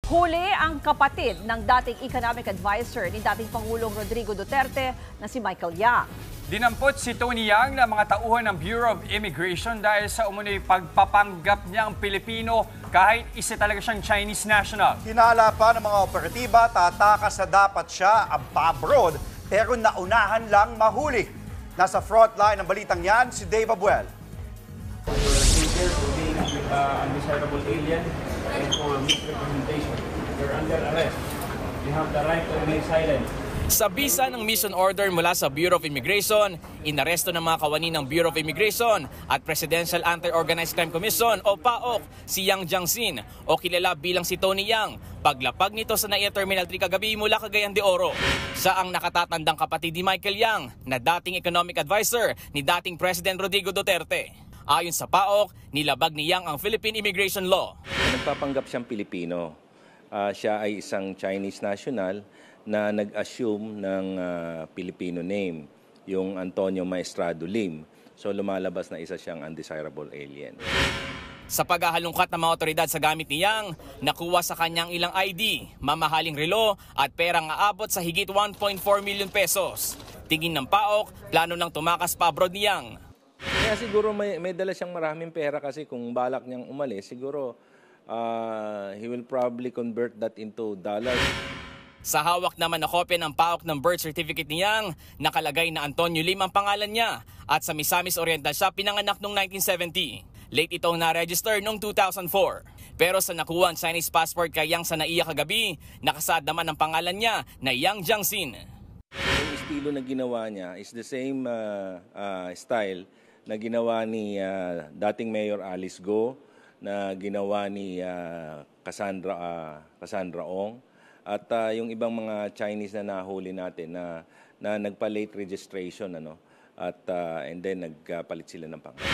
Huli ang kapatid ng dating economic advisor ni dating Pangulong Rodrigo Duterte na si Michael Yang. Dinampot si Tony Yang na mga tauhan ng Bureau of Immigration dahil sa umunoy pagpapanggap niyang Pilipino kahit isa talaga siyang Chinese national. Hinala pa ng mga operatiba, tatakas na dapat siya abroad pero naunahan lang mahuli. Nasa frontline ng balitang yan si Dave Abuel. Undesirable alien and for misrepresentation. You're under arrest. You have the right to remain silent. Sa bisa ng mission order mula sa Bureau of Immigration, inaresto ng mga kawani ng Bureau of Immigration at Presidential Anti-Organized Crime Commission o PAOK si Yang Jiangxin o kilala bilang si Tony Yang paglapag nito sa NAIA Terminal 3 kagabi mula Cagayan de Oro. Siya ang nakatatandang kapatid ni Michael Yang na dating economic advisor ni dating President Rodrigo Duterte. Ayon sa PAOK, nilabag ni Yang ang Philippine Immigration Law. Nagpapanggap siyang Pilipino. Siya ay isang Chinese national na nag-assume ng Filipino name, yung Antonio Maestrado Lim. So lumalabas na isa siyang undesirable alien. Sa paghahalungkat ng mga otoridad sa gamit ni Yang, nakuha sa kanyang ilang ID, mamahaling relo at perang aabot sa higit 1.4 million pesos. Tingin ng PAOK, plano nang tumakas pa abroad ni Yang. Kaya siguro may dala siyang maraming pera kasi kung balak niyang umalis, siguro he will probably convert that into dollars. Sa hawak naman na kopya ng PAOK ng birth certificate ni Yang, nakalagay na Antonio Lim ang pangalan niya at sa Misamis Oriental siya pinanganak noong 1970. Late itong na-register noong 2004. Pero sa nakuha ang Chinese passport kay Yang sa NAIA kagabi, nakasaad naman ang pangalan niya na Yang Jiangxin. Yung estilo na ginawa niya is the same style na ginawa ni dating Mayor Alice Go, na ginawa ni Cassandra Ong, at yung ibang mga Chinese na nahuli natin na nagpa-late registration and then nagpalit sila ng pangalan.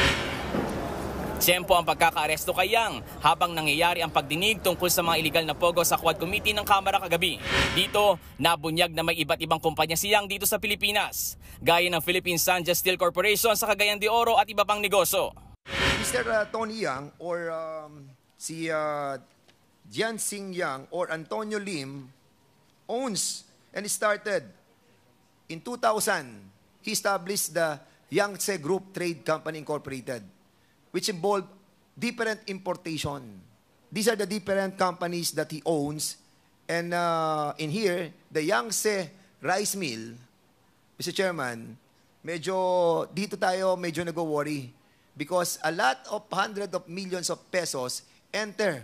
Tiyempo ang pagkakaaresto kay Yang habang nangyayari ang pagdinig tungkol sa mga iligal na pogo sa Quad Committee ng Kamara kagabi. Dito, nabunyag na may iba't ibang kumpanya si Yang dito sa Pilipinas, gaya ng Philippine Sanja Steel Corporation sa Cagayan de Oro at iba pang negosyo. Mr. Tony Yang or si Jiangxin Yang or Antonio Lim owns and started in 2000. He established the Yangtze Group Trade Company Incorporated, which involved different importation. These are the different companies that he owns. And in here, the Yangtze Rice Mill, Mr. Chairman, dito tayo medyo nag-worry because a lot of hundreds of millions of pesos enter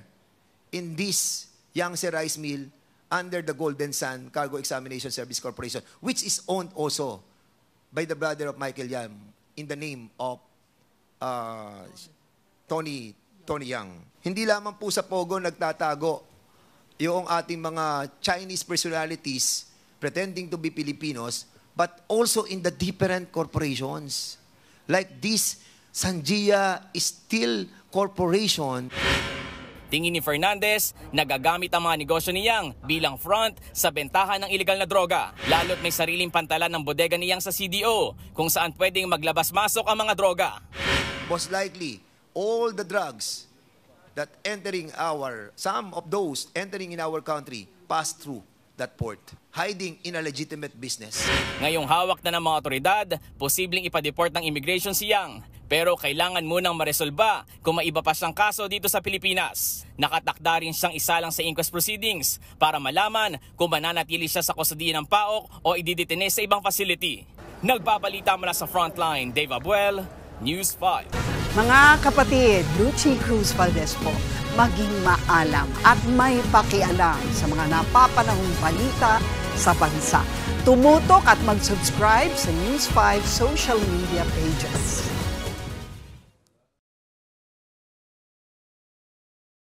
in this Yangtze Rice Mill under the Golden Sun Cargo Examination Service Corporation, which is owned also by the brother of Michael Yang in the name of Tony Yang. Hindi lamang po sa Pogo nagtatago yung ating mga Chinese personalities pretending to be Filipinos, but also in the different corporations. Like this Sanjia Steel Corporation. Tingin ni Fernandez, nagagamit ang mga negosyo ni Yang bilang front sa bentahan ng illegal na droga. Lalo't may sariling pantalan ng bodega ni Yang sa CDO kung saan pwedeng maglabas-masok ang mga droga. Most likely, all the drugs that some of those entering in our country pass through that port, hiding in a legitimate business. Ngayong hawak na ng mga otoridad, posibleng ipa-deport ng immigration si Yang. Pero kailangan munang maresolba kung may iba pa siyang kaso dito sa Pilipinas. Nakatakda rin siyang isalang sa inquest proceedings para malaman kung mananatili siya sa kustodiya ng PAOK o ididetene sa ibang facility. Nagbabalita mula sa Frontline, Dave Abuel, News 5. Mga kapatid, Lucy Cruz Valdez po, maging maalam at may pakialam sa mga napapanahong balita sa bansa. Tumutok at mag-subscribe sa News 5 social media pages.